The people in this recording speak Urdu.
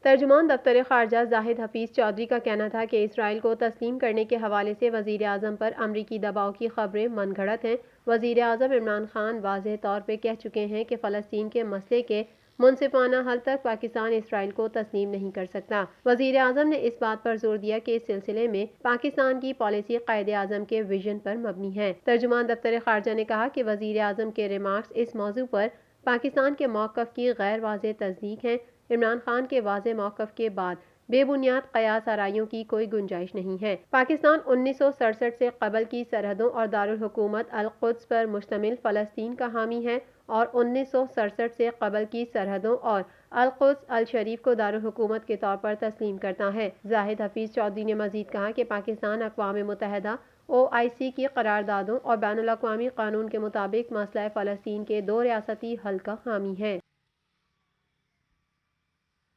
ترجمان دفتر خارجہ زاہد حفیظ چودھری کا کہنا تھا کہ اسرائیل کو تسلیم کرنے کے حوالے سے وزیر اعظم پر امریکی دباؤ کی خبریں من گھڑت ہیں۔ وزیر اعظم عمران خان واضح طور پہ کہہ چکے ہیں کہ فلسطین کے مسئلے کے منصفانہ حل تک پاکستان اسرائیل کو تسلیم نہیں کر سکتا۔ وزیر اعظم نے اس بات پر زور دیا کہ اس سلسلے میں پاکستان کی پالیسی قائد اعظم کے ویژن پر مبنی ہے۔ ترجمان دفتر خارجہ نے کہا کہ وزیر اعظم کے ریمارکس اس موضوع پر پاکستان کے موقف کی غیر واضح تصدیق ہیں۔ عمران خان کے واضح موقف کے بعد بے بنیاد قیاس آرائیوں کی کوئی گنجائش نہیں ہے۔ پاکستان 1967 سے قبل کی سرحدوں اور دارالحکومت القدس پر مشتمل فلسطین کا حامی ہے اور 1967 سے قبل کی سرحدوں اور القدس الشریف کو دارالحکومت کے طور پر تسلیم کرتا ہے۔ زاہد حفیظ چودھری نے مزید کہا کہ پاکستان اقوام متحدہ OIC کی قراردادوں اور بین الاقوامی قانون کے مطابق مسئلہ فلسطین کے دو ریاستی حل کا حامی ہے۔